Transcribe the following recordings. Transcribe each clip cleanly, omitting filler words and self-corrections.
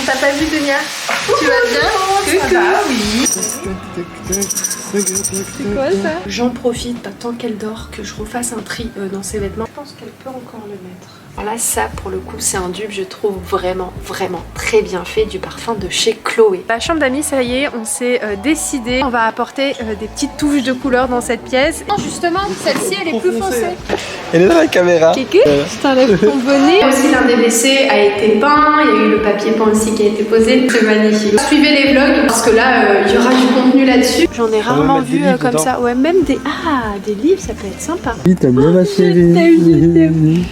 on t'a pas vu Dunia. Tu vas bien? Ça va, oui. C'est quoi ça? J'en profite, tant qu'elle dort, que je refasse un tri dans ses vêtements. Je pense qu'elle peut encore le mettre. Alors là, ça pour le coup, c'est un dupe, je trouve vraiment très bien fait, du parfum de chez Chloé. La chambre d'amis, ça y est, on s'est décidé. On va apporter des petites touches de couleur dans cette pièce. Non, justement, celle-ci, elle est plus foncée. Elle est dans la caméra. Kéké, je t'enlève ton bonnet. Aussi, l'un des WC a été peint. Il y a eu le papier peint aussi qui a été posé. C'est magnifique. Suivez les vlogs parce que là, il y aura du contenu là-dessus. J'en ai rarement vu comme ça. Ouais, même des livres, ça peut être sympa. Oui, t'as bien ma chérie.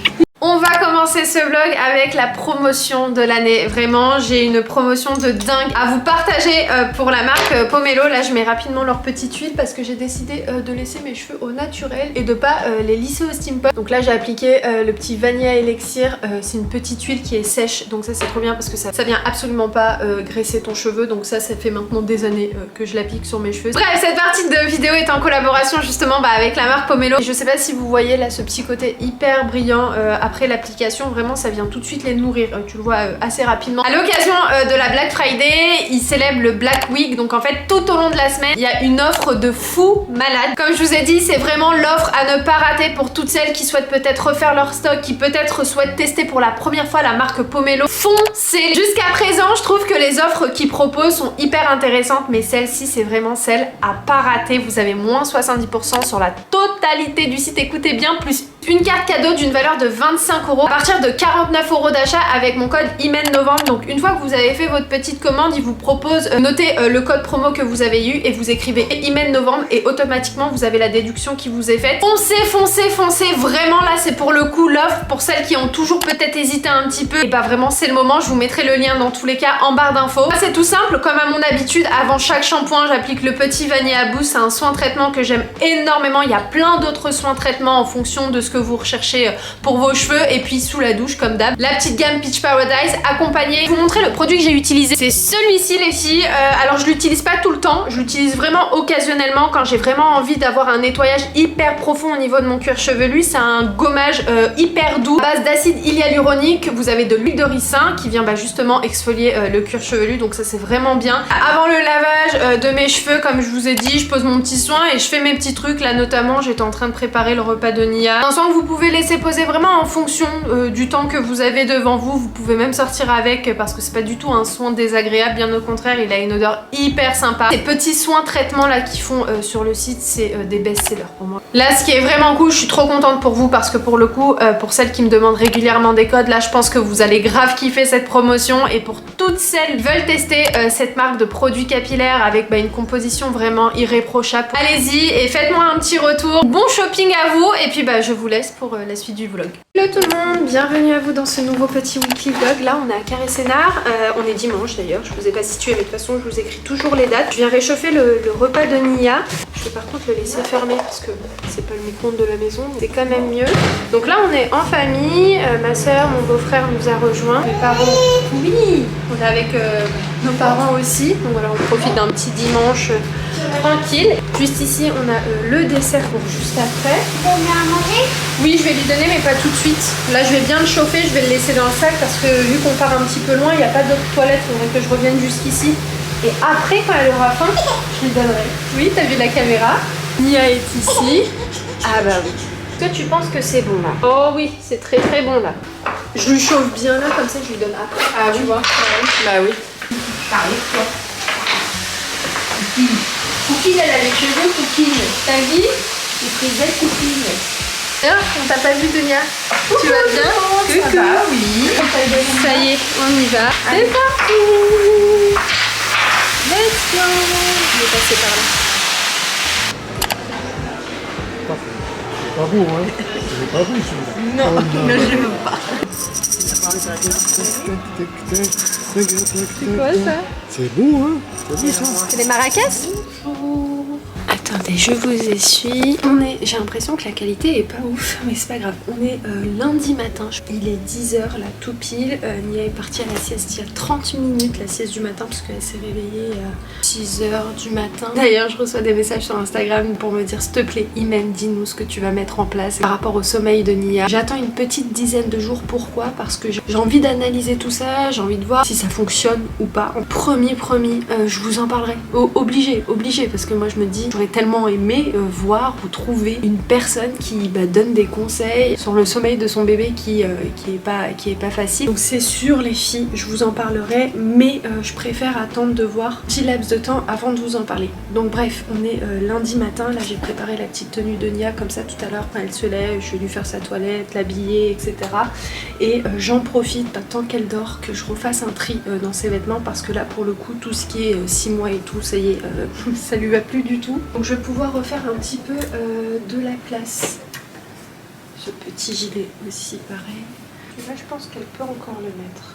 On va commencer ce vlog avec la promotion de l'année. Vraiment, j'ai une promotion de dingue à vous partager pour la marque Pomelo. Là, je mets rapidement leur petite huile parce que j'ai décidé de laisser mes cheveux au naturel et de pas les lisser au steampunk. Donc là, j'ai appliqué le petit Vanilla Elixir. C'est une petite huile qui est sèche, donc ça c'est trop bien parce que ça vient absolument pas graisser ton cheveu. Donc ça fait maintenant des années que je l'applique sur mes cheveux. Bref, cette partie de vidéo est en collaboration justement avec la marque Pomelo. Et je sais pas si vous voyez là ce petit côté hyper brillant après l'application, vraiment ça vient tout de suite les nourrir, tu le vois assez rapidement. À l'occasion de la Black Friday, ils célèbrent le Black Week, donc en fait tout au long de la semaine, il y a une offre de fou malade. Comme je vous ai dit, c'est vraiment l'offre à ne pas rater pour toutes celles qui souhaitent peut-être refaire leur stock, qui peut-être souhaitent tester pour la première fois la marque Pomelo. Foncez! Jusqu'à présent, je trouve que les offres qu'ils proposent sont hyper intéressantes, mais celle-ci c'est vraiment celle à pas rater. Vous avez moins 70% sur la totalité du site, écoutez bien, plus une carte cadeau d'une valeur de 25 € à partir de 49 € d'achat avec mon code IMENNOVEMBRE. Donc une fois que vous avez fait votre petite commande, il vous propose notez le code promo que vous avez eu et vous écrivez IMENNOVEMBRE et automatiquement vous avez la déduction qui vous est faite. Foncez, vraiment là c'est pour le coup l'offre pour celles qui ont toujours peut-être hésité un petit peu. Et bah vraiment c'est le moment, je vous mettrai le lien dans tous les cas en barre d'infos. C'est tout simple, comme à mon habitude, avant chaque shampoing j'applique le petit Vanilla Boost. C'est un soin traitement que j'aime énormément. Il y a plein d'autres soins traitemement en fonction de ce que vous recherchez pour vos cheveux. Et puis sous la douche comme d'hab, la petite gamme Peach Paradise accompagnée. Je vais vous montrer le produit que j'ai utilisé. C'est celui-ci les filles. Alors je l'utilise pas tout le temps, je l'utilise vraiment occasionnellement quand j'ai vraiment envie d'avoir un nettoyage hyper profond au niveau de mon cuir chevelu. C'est un gommage hyper doux à base d'acide hyaluronique. Vous avez de l'huile de ricin qui vient justement exfolier le cuir chevelu, donc ça c'est vraiment bien. Avant le lavage de mes cheveux, comme je vous ai dit, je pose mon petit soin et je fais mes petits trucs. Là notamment j'étais en train de préparer le repas de Nia. Un soin que vous pouvez laisser poser vraiment en fonction du temps que vous avez devant vous. Vous pouvez même sortir avec parce que c'est pas du tout un soin désagréable, bien au contraire, il a une odeur hyper sympa. Ces petits soins traitements là qu'ils font sur le site, c'est des best-sellers pour moi. Là ce qui est vraiment cool, je suis trop contente pour vous parce que pour le coup, pour celles qui me demandent régulièrement des codes, là je pense que vous allez grave kiffer cette promotion. Et pour toutes celles qui veulent tester cette marque de produits capillaires avec une composition vraiment irréprochable, allez-y et faites-moi un petit retour. Bon shopping à vous et puis je vous laisse pour la suite du vlog. Hello tout le monde, bienvenue à vous dans ce nouveau petit weekly vlog. Là on est à Carré-Sénard, on est dimanche d'ailleurs, je vous ai pas situé mais de toute façon je vous écris toujours les dates. Je viens réchauffer le repas de Nia. Je vais par contre le laisser fermer parce que c'est pas le micro-ondes de la maison, c'est quand même mieux. Donc là on est en famille, ma soeur, mon beau-frère nous a rejoints. Mes parents, oui, on est avec nos parents aussi. Donc voilà, on profite d'un petit dimanche tranquille. Juste ici on a le dessert pour juste après. Tu peux venir à manger? Oui, je vais lui donner mais pas tout de suite. Là je vais bien le chauffer, je vais le laisser dans le sac parce que vu qu'on part un petit peu loin, il n'y a pas d'autres toilettes, il faudrait que je revienne jusqu'ici. Et après quand elle aura faim, je lui donnerai. Oui, t'as vu la caméra? Nia est ici. Ah bah oui. Est-ce que tu penses que c'est bon là? Oh oui, c'est très bon là. Je lui chauffe bien là, comme ça je lui donne après. Ah oui, tu vois? Bah oui. T'arrives toi. Coquine, elle a les cheveux Coquine. T'as vu? Les frisettes Coquine. On t'a pas vu Dunia? Tu vas bien? Ça va, oui. Ça y est, on y va. C'est parti. Let's go. Je vais passer par là. C'est pas beau, hein? C'est pas beau, celui-là. Non, je veux pas. C'est quoi ça? C'est beau, hein? C'est beau, ça. C'est des maracas? Bonjour. Attends. Attendez, je vous essuie. J'ai l'impression que la qualité est pas ouf, mais c'est pas grave. On est lundi matin, il est 10h là tout pile. Nia est partie à la sieste il y a 30 minutes, la sieste du matin, parce qu'elle s'est réveillée à 6h du matin. D'ailleurs, je reçois des messages sur Instagram pour me dire s'il te plaît, Imen, dis-nous ce que tu vas mettre en place par rapport au sommeil de Nia. J'attends une petite dizaine de jours. Pourquoi? Parce que j'ai envie d'analyser tout ça, j'ai envie de voir si ça fonctionne ou pas. Promis, je vous en parlerai. Obligé, parce que moi je me dis, j'aurais tellement aimé voir ou trouver une personne qui donne des conseils sur le sommeil de son bébé qui est pas facile. Donc c'est sûr les filles, je vous en parlerai, mais je préfère attendre de voir un petit laps de temps avant de vous en parler. Donc bref, on est lundi matin, là j'ai préparé la petite tenue de Nia comme ça tout à l'heure quand elle se lève, je vais lui faire sa toilette, l'habiller, etc. Et j'en profite, tant qu'elle dort, que je refasse un tri dans ses vêtements, parce que là pour le coup tout ce qui est 6 mois et tout, ça y est, ça lui va plus du tout. Donc je vais pouvoir refaire un petit peu de la place. Ce petit gilet aussi pareil. Et là je pense qu'elle peut encore le mettre.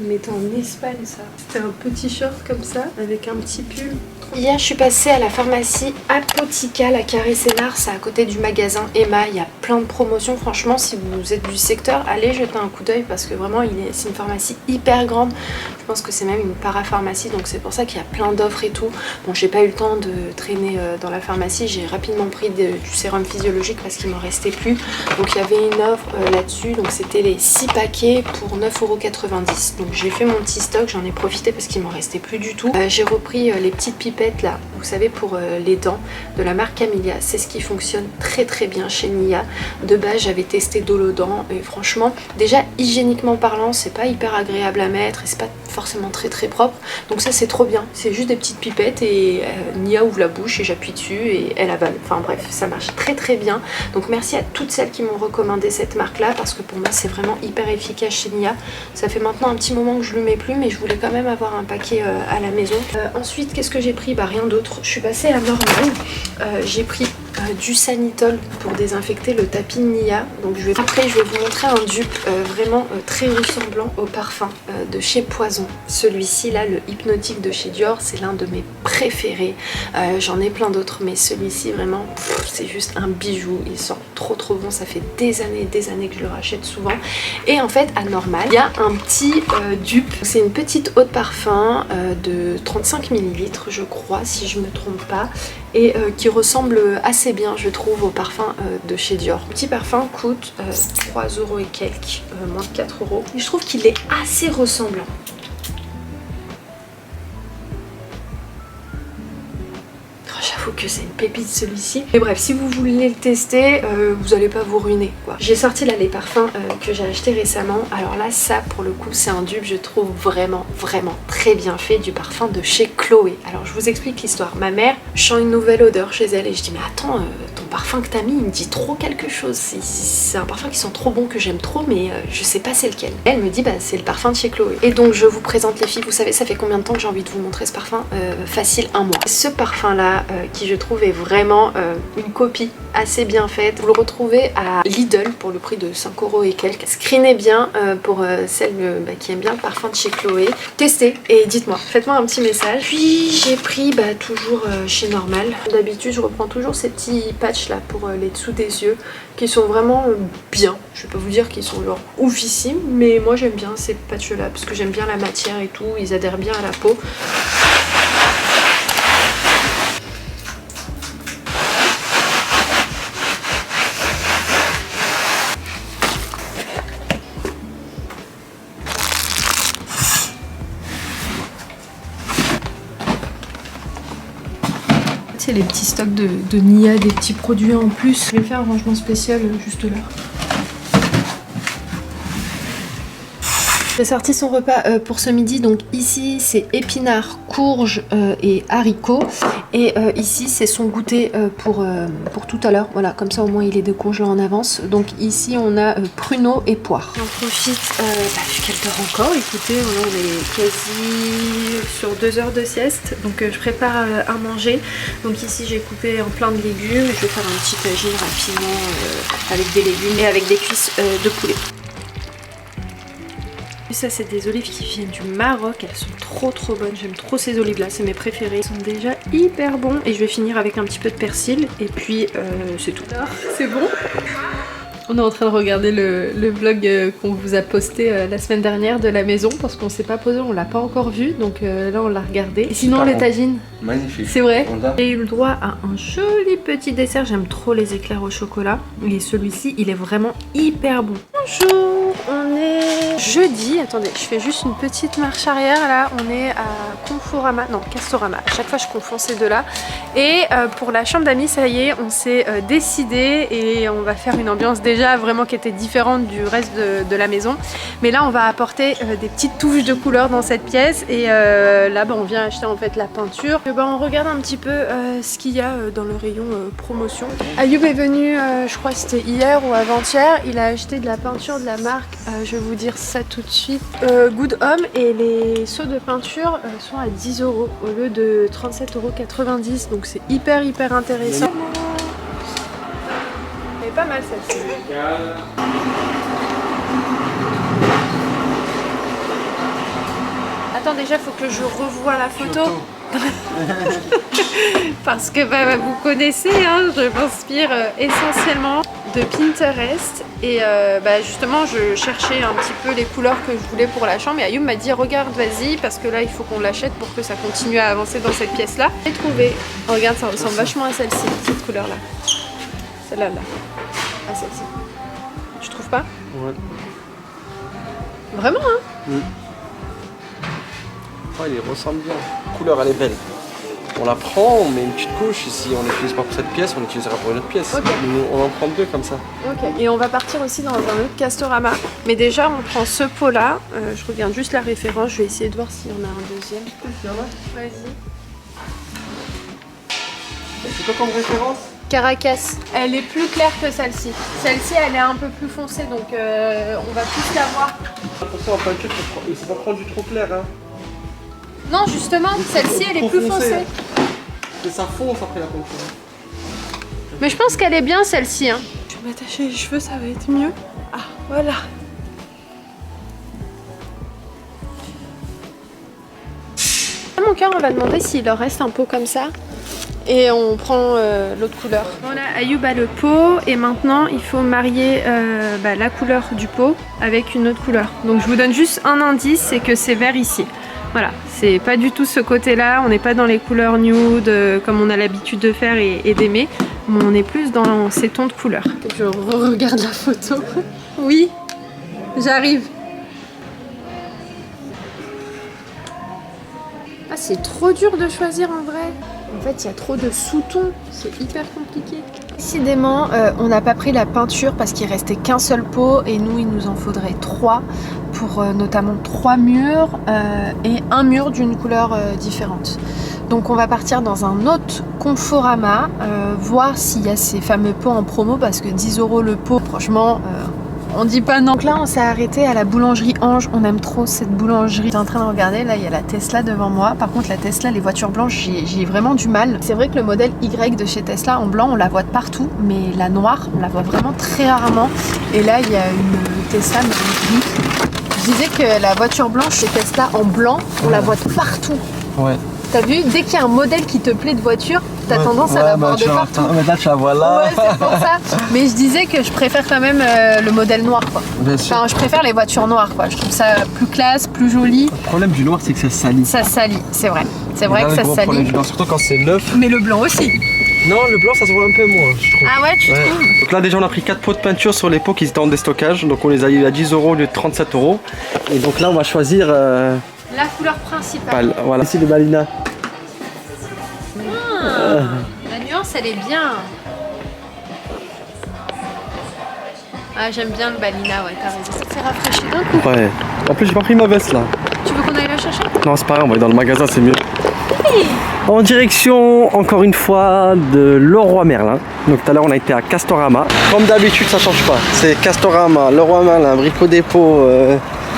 Mais t'es en Espagne ça. C'était un petit short comme ça avec un petit pull. Hier je suis passée à la pharmacie Apotica, la Carré Sénard, c'est à côté du magasin Emma. Il y a plein de promotions, franchement si vous êtes du secteur, allez jeter un coup d'œil parce que vraiment c'est une pharmacie hyper grande. Je pense que c'est même une parapharmacie, donc c'est pour ça qu'il y a plein d'offres et tout. Bon, j'ai pas eu le temps de traîner dans la pharmacie, j'ai rapidement pris du sérum physiologique parce qu'il m'en restait plus. Donc il y avait une offre là-dessus, donc c'était les 6 paquets pour 9,90 €. Donc j'ai fait mon petit stock, j'en ai profité parce qu'il m'en restait plus du tout. J'ai repris les petites pipettes là, vous savez, pour les dents de la marque Camellia. C'est ce qui fonctionne très bien chez Nia. De base j'avais testé Dolodent et franchement déjà hygiéniquement parlant c'est pas hyper agréable à mettre et c'est pas forcément très propre, donc ça c'est trop bien. C'est juste des petites pipettes et Nia ouvre la bouche et j'appuie dessus et elle avale. Enfin bref, ça marche très bien. Donc merci à toutes celles qui m'ont recommandé cette marque là parce que pour moi c'est vraiment hyper efficace chez Nia. Ça fait maintenant un petit moment que je le mets plus, mais je voulais quand même avoir un paquet à la maison. Ensuite qu'est-ce que j'ai pris? Rien d'autre. Je suis passée à Normal. J'ai pris du Sanitol pour désinfecter le tapis de Nia. Donc après je vais vous montrer un dupe vraiment très ressemblant au parfum de chez Poison. Celui-ci là, le Hypnotique de chez Dior, c'est l'un de mes préférés. J'en ai plein d'autres, mais celui-ci vraiment c'est juste un bijou. Il sent trop bon, ça fait des années que je le rachète souvent. Et en fait à Normal il y a un petit dupe. C'est une petite eau de parfum de 35 ml je crois, si je me trompe pas, et qui ressemble assez bien je trouve au parfum de chez Dior. Le petit parfum coûte 3 € et quelques, moins de 4 €. Et je trouve qu'il est assez ressemblant. J'avoue que c'est une pépite celui-ci. Et bref, si vous voulez le tester, vous allez pas vous ruiner quoi. J'ai sorti là les parfums que j'ai acheté récemment. Alors là, ça pour le coup, c'est un dupe, je trouve vraiment très bien fait, du parfum de chez Chloé. Alors je vous explique l'histoire. Ma mère sent une nouvelle odeur chez elle et je dis mais attends, ton parfum que t'as mis, il me dit trop quelque chose. C'est un parfum qui sent trop bon, que j'aime trop, mais je sais pas c'est lequel. Elle me dit bah c'est le parfum de chez Chloé. Et donc je vous présente les filles. Vous savez ça fait combien de temps que j'ai envie de vous montrer ce parfum? Facile 1 mois. Ce parfum là qui je trouve est vraiment une copie assez bien faite. Vous le retrouvez à Lidl pour le prix de 5 € et quelques. Screenez bien pour celles qui aiment bien le parfum de chez Chloé. Testez et dites-moi, faites-moi un petit message. Puis j'ai pris toujours chez Normal. D'habitude je reprends toujours ces petits patchs là pour les dessous des yeux qui sont vraiment bien. Je vais pas vous dire qu'ils sont genre oufissimes, mais moi j'aime bien ces patchs là parce que j'aime bien la matière et tout, ils adhèrent bien à la peau. C'est les petits stocks de Nia, des petits produits en plus. Je vais faire un rangement spécial juste là. J'ai sorti son repas pour ce midi, donc ici c'est épinards, courges et haricots, et ici c'est son goûter pour tout à l'heure, voilà, comme ça au moins il est décongelé en avance. Donc ici on a pruneaux et poires. J'en profite vu qu'elle dort encore, écoutez, voilà, on est quasi sur 2 heures de sieste, donc je prépare à manger. Donc ici j'ai coupé en plein de légumes, je vais faire un petit tagine rapidement avec des légumes et avec des cuisses de poulet. Ça c'est des olives qui viennent du Maroc, elles sont trop bonnes, j'aime trop ces olives là, c'est mes préférées. Ils sont déjà hyper bons et je vais finir avec un petit peu de persil et puis c'est tout. Alors c'est bon. On est en train de regarder le vlog qu'on vous a posté la semaine dernière de la maison parce qu'on s'est pas posé, on l'a pas encore vu, donc là on l'a regardé. Et sinon les tagines, magnifique. c'est vrai. J'ai eu le droit à un joli petit dessert, j'aime trop les éclairs au chocolat et celui-ci il est vraiment hyper bon. Bonjour, on est jeudi, attendez, je fais juste une petite marche arrière là, on est à Conforama, non Castorama, à chaque fois je confonds ces deux là. Et pour la chambre d'amis, ça y est, on s'est décidé et on va faire une ambiance déjà vraiment qui était différente du reste de la maison, mais là on va apporter des petites touches de couleur dans cette pièce et là on vient acheter en fait la peinture et on regarde un petit peu ce qu'il y a dans le rayon promotion. Ayoub est venu, je crois que c'était hier ou avant-hier, il a acheté de la peinture de la marque, je vais vous dire ça tout de suite, Good Home, et les seaux de peinture sont à 10 € au lieu de 37,90 €, donc c'est hyper intéressant. Elle est pas mal celle-ci. Attends, déjà faut que je revoie la photo. Parce que vous connaissez, hein, je m'inspire essentiellement de Pinterest et justement je cherchais un petit peu les couleurs que je voulais pour la chambre et Ayoub m'a dit regarde vas-y parce que là il faut qu'on l'achète pour que ça continue à avancer dans cette pièce là. J'ai trouvé, regarde ça ressemble vachement à celle-ci, cette couleur là, celle-là là. Ah, celle-ci. Tu trouves pas? Ouais. Vraiment, hein? Ouais, il ressemble bien. La couleur, elle est belle. On la prend, on met une petite couche. Et si on l'utilise pas pour cette pièce, on l'utilisera pour une autre pièce. Okay. On en prend deux comme ça. Ok. Et on va partir aussi dans un autre Castorama. Mais déjà, on prend ce pot-là. Je regarde juste la référence. Je vais essayer de voir s'il y en a un deuxième. Vas-y. C'est quoi comme référence? Caracas. Elle est plus claire que celle-ci. Celle-ci, elle est un peu plus foncée, donc on va plus la voir. Attention en peinture, il faut pas prendre du trop clair. Hein. Non, justement, celle-ci, elle est plus foncée. Et ça fonce après la peinture. Mais je pense qu'elle est bien, celle-ci. Hein. Je vais m'attacher les cheveux, ça va être mieux. Ah, voilà. À mon cœur, on va demander s'il leur reste un pot comme ça. Et on prend l'autre couleur. Voilà, Ayoub a le pot et maintenant il faut marier la couleur du pot avec une autre couleur. Donc je vous donne juste un indice, c'est que c'est vert ici. Voilà, c'est pas du tout ce côté-là, on n'est pas dans les couleurs nude comme on a l'habitude de faire et d'aimer, mais on est plus dans ces tons de couleurs. Je regarde la photo. Oui, j'arrive. Ah, c'est trop dur de choisir en vrai. En fait, il y a trop de sous-tons, c'est hyper compliqué. Décidément, on n'a pas pris la peinture parce qu'il restait qu'un seul pot et nous, il nous en faudrait 3 pour notamment 3 murs et un mur d'une couleur différente. Donc on va partir dans un autre Conforama, voir s'il y a ces fameux pots en promo parce que 10 € le pot, franchement... on dit pas non. Donc là on s'est arrêté à la boulangerie Ange, on aime trop cette boulangerie. Je suis en train de regarder, là il y a la Tesla devant moi. Par contre la Tesla, les voitures blanches, j'ai vraiment du mal. C'est vrai que le modèle Y de chez Tesla en blanc, on la voit de partout, mais la noire, on la voit vraiment très rarement. Et là il y a une Tesla mais gris. Je disais que la voiture blanche chez Tesla en blanc, on la voit de partout. Ouais. T'as vu, dès qu'il y a un modèle qui te plaît de voiture, t'as tendance à la voir de partout. Mais là tu la vois là. Ouais, c'est pour ça. Mais je disais que je préfère quand même le modèle noir, quoi. Bien sûr. Enfin, je préfère les voitures noires, quoi. Je trouve ça plus classe, plus joli. Le problème du noir, c'est que ça salit. Ça salit, c'est vrai. C'est vrai que ça salit. Surtout quand c'est neuf. Mais le blanc aussi. Non, le blanc, ça se voit un peu moins, je trouve. Ah ouais, tu trouves? Donc là, déjà, on a pris 4 pots de peinture sur les pots qui étaient en déstockage. Donc on les a eu à 10 € au lieu de 37 €. Et donc là, on va choisir... la couleur principale. Voilà, ici le Balina. La nuance, elle est bien. Ah, j'aime bien le Balina, ouais, t'as raison. C'est rafraîchi d'un coup. Ouais. En plus, j'ai pas pris ma veste là. Tu veux qu'on aille la chercher? Non, c'est pas grave, on va aller dans le magasin, c'est mieux. Oui. En direction, encore une fois, de Leroy Merlin. Donc tout à l'heure, on a été à Castorama. Comme d'habitude, ça change pas. C'est Castorama, Leroy Merlin, Brico Dépôt,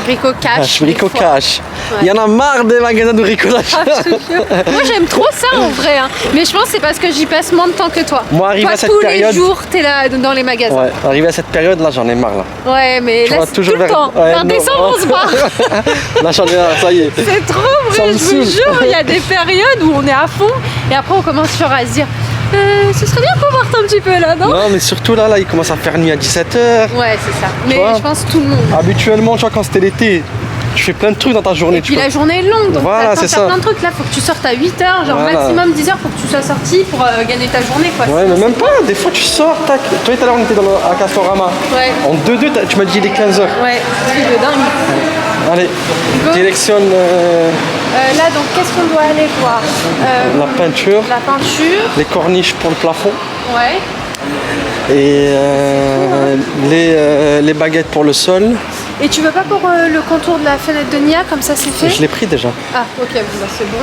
Brico-cash. Brico-cash. Ouais. Il y en a marre des magasins de bricolage. Ah, je te jure. Moi j'aime trop ça en vrai, hein. Mais je pense que c'est parce que j'y passe moins de temps que toi. Moi, arrivé toi, à cette tous période. les jours t'es là dans les magasins. Ouais, arrivé à cette période là, j'en ai marre là. Ouais, mais Je là vois c'est toujours tout le vers- temps. Ouais, En non. décembre on se barre. Là, j'en ai marre, ça y est. C'est trop Ça vrai, me je vous saoule. jure, il y a des périodes où on est à fond et après on commence genre à se dire ce serait bien qu'on parte un petit peu là, non? Non, mais surtout là, il commence à faire nuit à 17h. Ouais, c'est ça. Mais vois je pense tout le monde. Habituellement, tu vois, quand c'était l'été, tu fais plein de trucs dans ta journée. Et puis la journée est longue, donc Voilà, t'as c'est ça. plein de trucs là, faut que tu sortes à 8h, genre Voilà. maximum 10h pour que tu sois sorti pour gagner ta journée quoi. Ouais, mais même pas, des fois tu sors, tac. Toi, tout à l'heure, on était à Castorama. Ouais. En 2-2, tu m'as dit il est 15h. Ouais, truc de dingue. Allez, Go. directionne Là donc qu'est-ce qu'on doit aller voir? la peinture, La peinture, les corniches pour le plafond ouais. et les baguettes pour le sol. Et tu veux pas pour le contour de la fenêtre de Nia, comme ça c'est fait? Je l'ai pris déjà. Ah ok, bon bah c'est bon.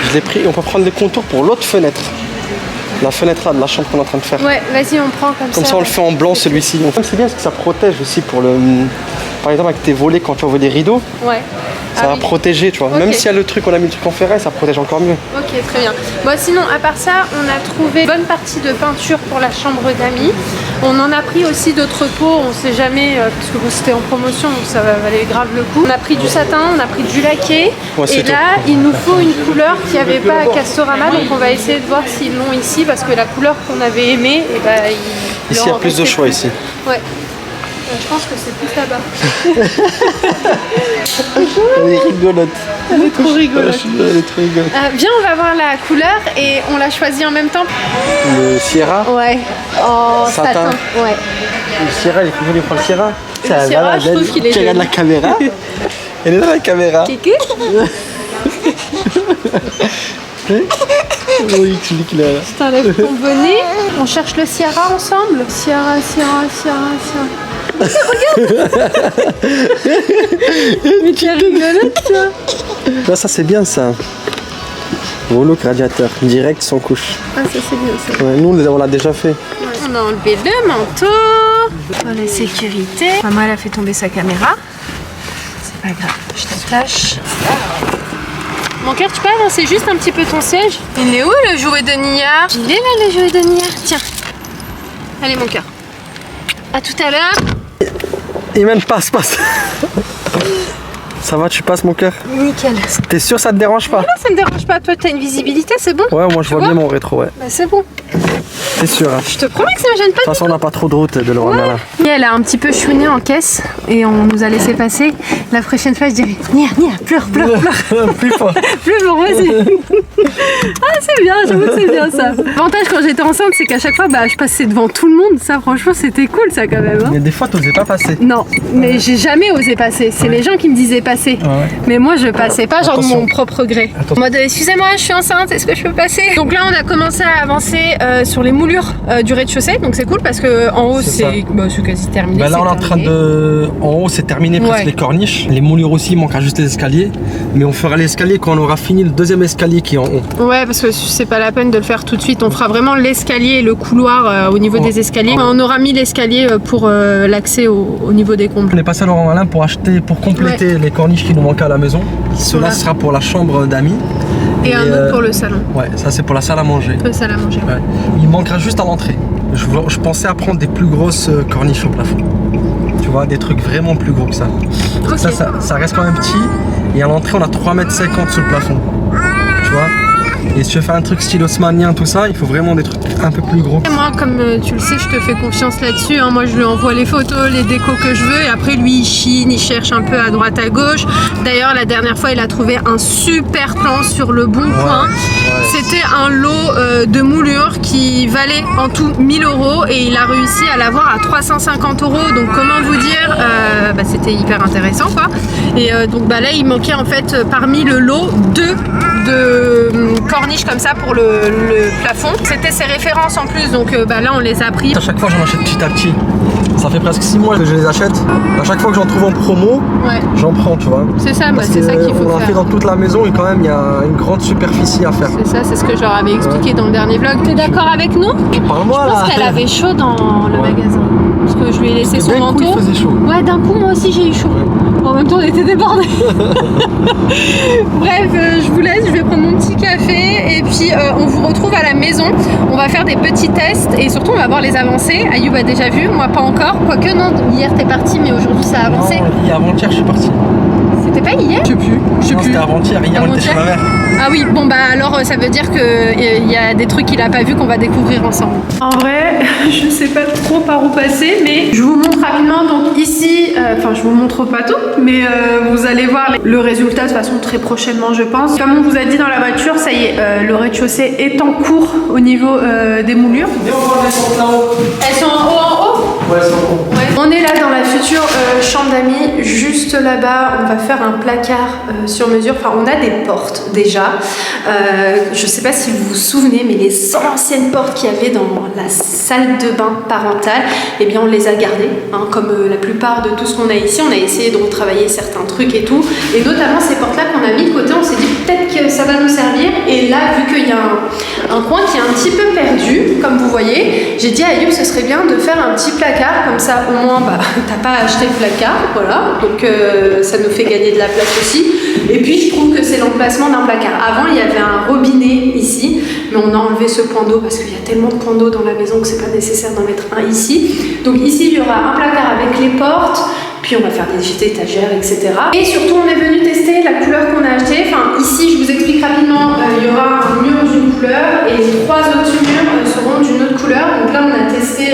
Je l'ai pris et on peut prendre les contours pour l'autre fenêtre. La fenêtre là, de la chambre qu'on est en train de faire. Ouais, vas-y on prend comme ça. Comme ça, on le fait en blanc celui-ci. C'est bien parce que ça protège aussi pour le. Par exemple, avec tes volets, quand tu ouvres des rideaux, Ouais. ça Ah va oui. protéger, tu vois. Ok. Même s'il y a le truc, on a mis le truc en ferraille, ça protège encore mieux. Ok, très bien. Bon, sinon, à part ça, on a trouvé une bonne partie de peinture pour la chambre d'amis. On en a pris aussi d'autres pots, on sait jamais, parce que bon, c'était en promotion, donc ça valait grave le coup. On a pris du satin, on a pris du laqué. Ouais, c'est et tout. là, il nous faut une couleur qu'il n'y avait pas à Castorama, donc on va essayer de voir s'ils l'ont ici, parce que la couleur qu'on avait aimée, et bah, Ici, il y a plus de choix ici. Ouais. Je pense que c'est plus là-bas. Elle est rigolote. Elle est trop rigolote. Elle est trop rigolote. Viens, on va voir la couleur et on l'a choisie en même temps. Le Sierra. Ouais, en Satin. satin. Ouais. Le Sierra, il est plus joli pour le Sierra. Sierra, je trouve qu'il est Tu regardes la joli. caméra. Elle est dans la caméra. Kéké. Oui, tu dis qu'il est là. Je t'enlève ton bonnet. On cherche le Sierra ensemble. Sierra. Mais tu es rigolote, toi. Là, ça, c'est bien ça. Rouleau radiateur, direct sans couche. Ah, ça c'est bien ça. Ouais, nous, on l'a déjà fait. On a enlevé le manteau. Pour la sécurité. Maman, elle a fait tomber sa caméra. C'est pas grave, je t'attache. Mon cœur, tu peux avancer juste un petit peu ton siège? Il est où le jouet de Nia? Il est là le jouet de Nia. Tiens. Allez mon cœur. À tout à l'heure. Et même passe. Ça va, tu passes mon cœur? Nickel. T'es sûr ça te dérange pas? Non, ça me dérange pas. Toi, t'as une visibilité, c'est bon? Ouais, moi je vois vois bien mon rétro, ouais. Bah c'est bon. C'est sûr. Hein. Je te promets que ça me gêne pas. De toute façon, on n'a pas trop de route de Leroy Merlin. Nia, elle a un petit peu chouiné en caisse et on nous a laissé passer. La prochaine fois, je dirais Nia, pleure. Plus fort. Pleure, vas-y. Ah, c'est bien, j'avoue que c'est bien ça. L'avantage quand j'étais enceinte, c'est qu'à chaque fois, bah, je passais devant tout le monde. Ça, franchement, c'était cool, ça, quand même. Hein. Mais des fois, t'osais pas passer. Non, mais j'ai jamais osé passer. C'est les gens qui me disaient passer. Ouais. Mais moi, je passais pas, genre de Attention. mon propre gré. Attention. En mode, excusez-moi, je suis enceinte, est-ce que je peux passer? Donc là, on a commencé à avancer sur les moulures du rez-de-chaussée. Donc c'est cool parce que en haut, C'est ça. c'est quasi terminé. Bah là, c'est on est en train terminé. de. En haut, c'est terminé presque Ouais. les corniches. Les moulures aussi, il manque juste les escaliers. Mais on fera l'escalier quand on aura fini le deuxième escalier qui est en haut. Ouais, parce que c'est pas la peine de le faire tout de suite. On fera vraiment l'escalier et le couloir au niveau des escaliers. On aura mis l'escalier pour l'accès au niveau des combles. On est passé à Leroy Merlin pour acheter, pour compléter les corniches qui nous manquaient à la maison. Cela Ouais. sera pour la chambre d'amis. Et un autre pour le salon. Ouais, ça c'est pour la salle à manger. Le salle à manger. Ouais. Il manquera juste à l'entrée. Je pensais à prendre des plus grosses corniches au plafond. Tu vois, des trucs vraiment plus gros que ça. Ok. Ça reste quand même petit. Et à l'entrée, on a 3,50 m sous le plafond. Tu vois. Et si tu veux faire un truc style haussmannien, tout ça, il faut vraiment des trucs un peu plus gros. Et moi, comme tu le sais, je te fais confiance là-dessus. Hein. Moi, je lui envoie les photos, les décos que je veux. Et après, lui, il chine, il cherche un peu à droite, à gauche. D'ailleurs, la dernière fois, il a trouvé un super plan sur le bon coin. C'était un lot de moulures qui valait en tout 1000 €. Et il a réussi à l'avoir à 350 €. Donc, comment vous dire, c'était hyper intéressant, quoi. Et donc, là, il manquait en fait, parmi le lot, deux de corniches comme ça pour le plafond. C'était ses références en plus, donc là on les a pris. À chaque fois, j'en achète petit à petit. Ça fait presque 6 mois que je les achète. À chaque fois que j'en trouve en promo, Ouais, j'en prends, tu vois. c'est ça, Parce c'est ça qu'il faut on a fait faire. dans toute la maison et quand même, il y a une grande superficie à faire. C'est ça, c'est ce que je leur avais expliqué dans le dernier vlog. T'es d'accord avec nous? Parle-moi Je là. pense qu'elle avait chaud dans le magasin. Parce que je lui ai laissé son D'un coup, manteau. il faisait chaud. Ouais, d'un coup, moi aussi j'ai eu chaud. Bon, En même temps, on était débordés. Bref, je vous laisse, je vais prendre mon petit café et puis on vous retrouve à la maison. On va faire des petits tests et surtout on va voir les avancées. Ayoub a déjà vu, moi pas encore. Quoique non, hier t'es parti mais aujourd'hui ça a avancé. Non, avant-hier je suis parti. C'était pas hier? Je sais plus. C'était avant-hier, hier on était chez ma mère. Ah oui, bon bah alors ça veut dire qu'il y a des trucs qu'il a pas vu qu'on va découvrir ensemble. En vrai, je sais pas trop par où passer, mais je vous montre rapidement. Donc ici, enfin je vous montre pas tout, mais vous allez voir le résultat de toute façon très prochainement je pense. Comme on vous a dit dans la voiture, ça y est, le rez-de-chaussée est en cours au niveau des moulures. Et on va descendre là-haut. Elles sont en haut? Ouais, elles sont en haut. Ouais. On est là dans la future chambre d'amis, juste là-bas, on va faire un placard sur mesure. Enfin, on a des portes déjà. Je sais pas si vous vous souvenez, mais les anciennes portes qu'il y avait dans la salle de bain parentale, eh bien, on les a gardées. Hein, comme la plupart de tout ce qu'on a ici, on a essayé de retravailler certains trucs et tout. Et notamment ces portes-là qu'on a mis de côté, on s'est dit peut-être que ça va nous servir. Et là, vu qu'il y a un coin qui est un petit peu perdu, comme vous voyez, j'ai dit à Ayoub, ce serait bien de faire un petit placard, comme ça au moins bah, t'as pas à acheter le placard, voilà, donc ça nous fait gagner de la place aussi. Et puis je trouve que c'est l'emplacement d'un placard. Avant il y avait un robinet ici, mais on a enlevé ce point d'eau parce qu'il y a tellement de points d'eau dans la maison que c'est pas nécessaire d'en mettre un ici. Donc ici il y aura un placard avec les portes, puis on va faire des étagères, etc. Et surtout on est venu tester la couleur qu'on a achetée. Enfin ici je vous explique rapidement, il y aura un mur d'une couleur et les 3 autres murs seront d'une autre couleur. Donc là on a testé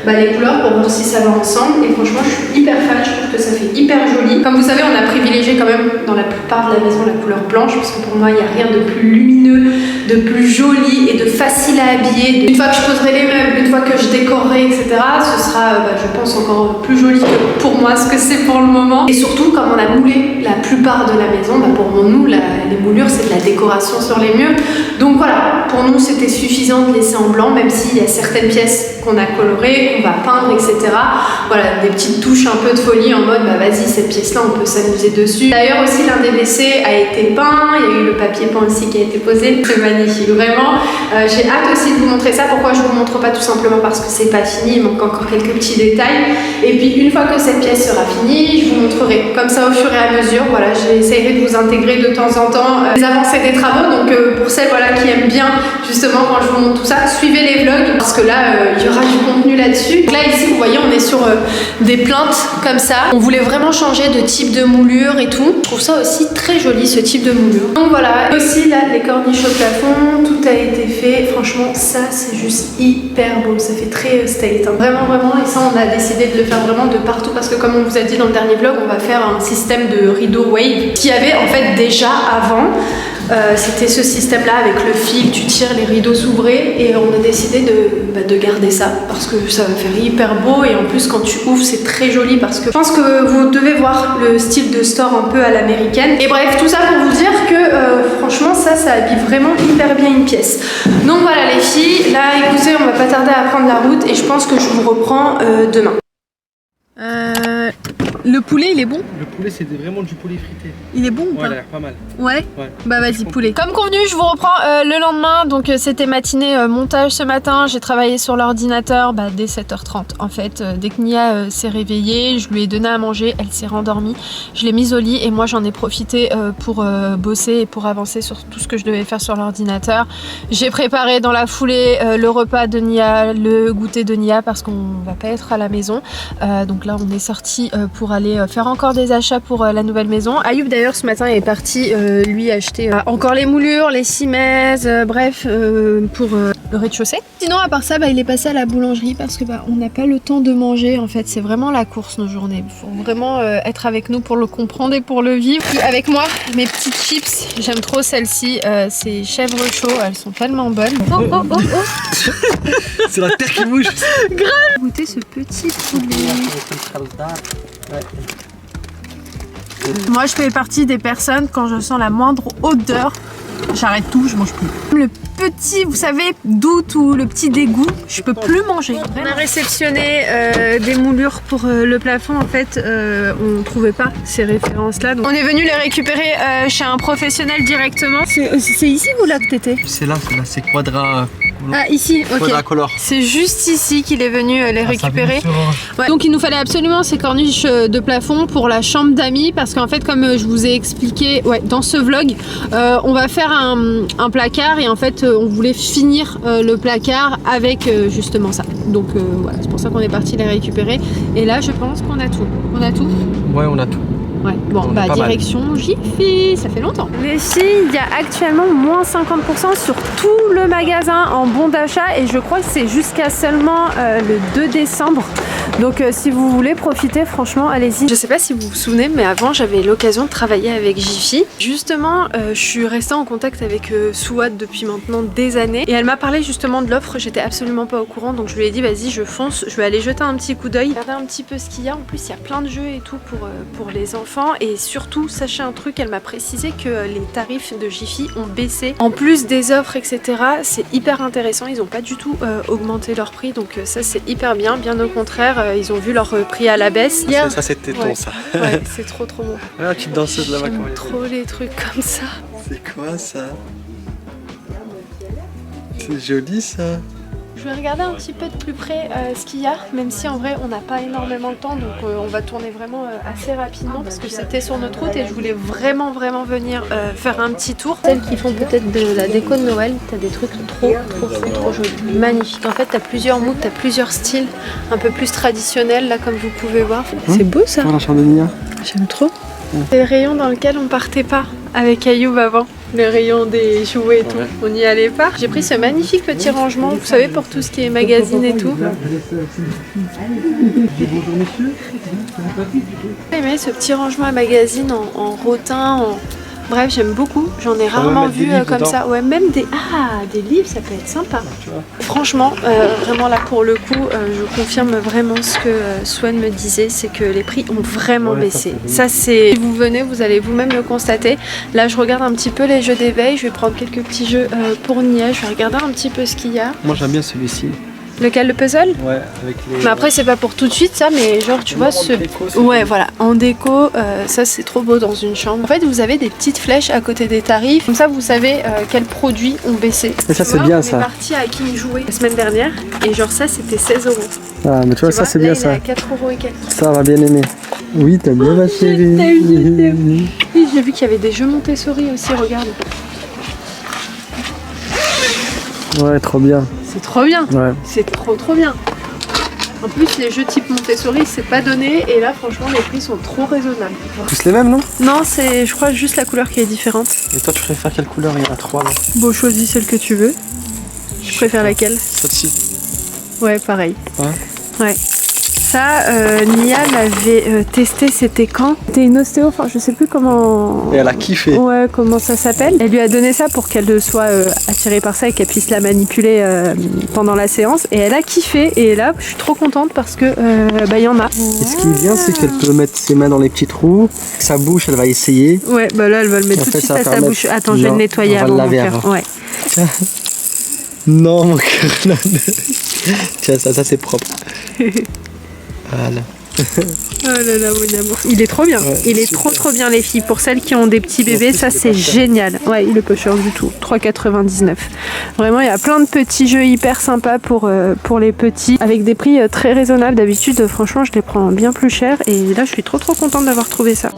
les couleurs pour voir si ça va ensemble et franchement je suis hyper fan, je trouve que ça fait hyper joli. Comme vous savez on a privilégié quand même dans la plupart de la maison la couleur blanche parce que pour moi il n'y a rien de plus lumineux, de plus joli et de facile à habiller. Une fois que je poserai les meubles, une fois que je décorerai etc, ce sera je pense encore plus joli que pour moi ce que c'est pour le moment. Et surtout comme on a moulé la plupart de la maison, pour nous les moulures c'est de la décoration sur les murs. Donc voilà, pour nous c'était suffisant de laisser en blanc même s'il y a certaines pièces qu'on a colorées, qu'on va peindre, etc. Voilà, des petites touches un peu de folie en mode vas-y cette pièce-là on peut s'amuser dessus. D'ailleurs aussi l'un des WC a été peint, il y a eu le papier peint aussi qui a été posé, c'est magnifique vraiment. J'ai hâte aussi de vous montrer ça. Pourquoi je vous montre pas? Tout simplement parce que c'est pas fini, il manque encore quelques petits détails. Et puis une fois que cette pièce sera finie, je vous montrerai comme ça au fur et à mesure. Voilà, j'essaierai de vous intégrer de temps en temps les avancées des travaux. Donc pour celles qui aiment bien justement quand je vous montre tout ça, suivez les vlogs parce que là il y aura du contenu là-dessus. Là ici vous voyez on est sur des plinthes comme ça. On voulait vraiment changer de type de moulure et tout. Je trouve ça aussi très joli ce type de moulure. Donc voilà, et aussi là les corniches au plafond, tout a été fait. Franchement ça c'est juste hyper beau, ça fait très state hein. Vraiment et ça on a décidé de le faire vraiment de partout parce que comme on vous a dit dans le dernier vlog, on va faire un système de rideau wave qui avait en fait déjà avant. C'était ce système là avec le fil, tu tires, les rideaux s'ouvraient et on a décidé de garder ça parce que ça va faire hyper beau et en plus quand tu ouvres c'est très joli parce que je pense que vous devez voir le style de store un peu à l'américaine. Et bref, tout ça pour vous dire que franchement ça habille vraiment hyper bien une pièce. Donc voilà les filles, là écoutez on va pas tarder à prendre la route et je pense que je vous reprends demain. Le poulet il est bon? Le poulet c'est vraiment du poulet frité. Il est bon ou pas? Ouais, il a l'air pas mal. Ouais. Bah vas-y poulet. Comme convenu je vous reprends le lendemain. Donc c'était matinée montage ce matin. J'ai travaillé sur l'ordinateur dès 7h30 en fait. Dès que Nia s'est réveillée, je lui ai donné à manger, elle s'est rendormie. Je l'ai mise au lit et moi j'en ai profité pour bosser et pour avancer sur tout ce que je devais faire sur l'ordinateur. J'ai préparé dans la foulée le repas de Nia, le goûter de Nia parce qu'on va pas être à la maison. Donc là on est sorti pour aller faire encore des achats pour la nouvelle maison. Ayoub d'ailleurs ce matin est parti lui acheter encore les moulures, les cimaises, bref pour le rez-de-chaussée. Sinon à part ça il est passé à la boulangerie parce que on n'a pas le temps de manger en fait, c'est vraiment la course nos journées. Il faut vraiment être avec nous pour le comprendre et pour le vivre. Puis avec moi mes petites chips, j'aime trop celles-ci, c'est chèvre chaud, elles sont tellement bonnes. Oh. C'est la terre qui bouge. Grave. Goûtez ce petit poulet. Moi je fais partie des personnes quand je sens la moindre odeur J'arrête tout, je mange plus. Le petit, vous savez, doute ou le petit dégoût, je peux plus manger. On a réceptionné des moulures pour le plafond. En fait, on trouvait pas ces références-là. Donc on est venu les récupérer chez un professionnel directement. C'est ici ou là que t'étais? C'est là, c'est Quadra. Ah, ici, ok. Quadracolor. C'est juste ici qu'il est venu les récupérer. Ouais. Donc il nous fallait absolument ces corniches de plafond pour la chambre d'amis parce qu'en fait, comme je vous ai expliqué dans ce vlog, on va faire un placard et en fait on voulait finir le placard avec justement ça. Donc voilà, c'est pour ça qu'on est parti les récupérer. Et là, je pense qu'on a tout. On a tout? Ouais, on a tout. Ouais, bon, bah direction Jiffy, ça fait longtemps. Les filles, il y a actuellement moins 50% sur tout le magasin en bon d'achat et je crois que c'est jusqu'à seulement le 2 décembre. Donc si vous voulez profiter, franchement, allez-y. Je sais pas si vous vous souvenez, mais avant j'avais l'occasion de travailler avec Jiffy. Justement, je suis restée en contact avec Souad depuis maintenant des années et elle m'a parlé justement de l'offre. J'étais absolument pas au courant, donc je lui ai dit vas-y, je fonce, je vais aller jeter un petit coup d'œil, regarder un petit peu ce qu'il y a. En plus, il y a plein de jeux et tout pour les enfants. Et surtout, sachez un truc, elle m'a précisé que les tarifs de Jiffy ont baissé. En plus des offres, etc., c'est hyper intéressant. Ils n'ont pas du tout augmenté leur prix, donc ça c'est hyper bien. Bien au contraire, ils ont vu leur prix à la baisse. Ça c'était ton ça. Ouais, c'est trop bon. Ah, la petite danseuse là-bas. J'aime trop les trucs comme ça. C'est quoi ça? C'est joli ça. Je vais regarder un petit peu de plus près ce qu'il y a, même si en vrai on n'a pas énormément de temps, donc on va tourner vraiment assez rapidement parce que c'était sur notre route et je voulais vraiment venir faire un petit tour. Celles qui font peut-être de la déco de Noël, t'as des trucs trop jolis, magnifiques. En fait t'as plusieurs moods, t'as plusieurs styles, un peu plus traditionnels là comme vous pouvez voir. C'est beau ça. La chandelière. J'aime trop. Les rayons dans lesquels on partait pas avec Ayoub avant. Le rayon des jouets et tout, on n'y allait pas. J'ai pris ce magnifique petit rangement, vous savez, pour tout ce qui est magazine et tout. Bonjour messieurs. J'ai aimé ce petit rangement à magazine en rotin, bref, j'aime beaucoup. J'en ai rarement vu comme ça. Ouais, même des livres, ça peut être sympa. Franchement, vraiment là pour le coup, je confirme vraiment ce que Swan me disait, c'est que les prix ont vraiment baissé. Ça c'est, si vous venez, vous allez vous-même le constater. Là, je regarde un petit peu les jeux d'éveil. Je vais prendre quelques petits jeux pour Nia. Je vais regarder un petit peu ce qu'il y a. Moi j'aime bien celui-ci. Lequel, le puzzle? Ouais, avec les... Mais après c'est pas pour tout de suite ça, mais genre tu vois ce... Ouais voilà, en déco, ça c'est trop beau dans une chambre. En fait vous avez des petites flèches à côté des tarifs, comme ça vous savez quels produits ont baissé. Et ça c'est bien ça. On est parti à King Jouet la semaine dernière et genre ça c'était 16 €. Ah mais tu vois ça c'est bien ça. Il est à 4 € et quelques. Ça on va bien aimer. Oui t'as bien ma chérie. Oui, j'ai vu qu'il y avait des jeux Montessori aussi, regarde. Ouais trop bien. C'est trop bien, ouais. C'est trop bien. En plus les jeux type Montessori c'est pas donné et là franchement les prix sont trop raisonnables. Tous les mêmes non? Non, c'est je crois juste la couleur qui est différente. Et toi tu préfères quelle couleur? Il y en a 3 là. Bon, choisis celle que tu veux. Je préfère laquelle? Celle-ci. Ouais, pareil. Ouais. Ça, Nia l'avait testé, c'était quand? C'était une ostéo, enfin je sais plus comment... Et elle a kiffé. Ouais, comment ça s'appelle. Elle lui a donné ça pour qu'elle soit attirée par ça et qu'elle puisse la manipuler pendant la séance. Et elle a kiffé. Et là, je suis trop contente parce que bah il y en a. Et ce qui est bien, c'est qu'elle peut mettre ses mains dans les petits trous. Sa bouche, elle va essayer. Ouais, bah là, elle va le mettre tout de suite à sa bouche. Attends, je vais le nettoyer avant mon cœur. Ouais. Tiens. Non, mon cœur. Tiens, ça c'est propre. Voilà. Oh là là, mon amour. Il est trop bien. Ouais, il est super. trop bien les filles. Pour celles qui ont des petits bébés, ça c'est génial. Ouais, il est pas cher du tout. 3,99. Vraiment, il y a plein de petits jeux hyper sympas pour les petits, avec des prix très raisonnables. D'habitude, franchement, je les prends bien plus cher. Et là, je suis trop contente d'avoir trouvé ça.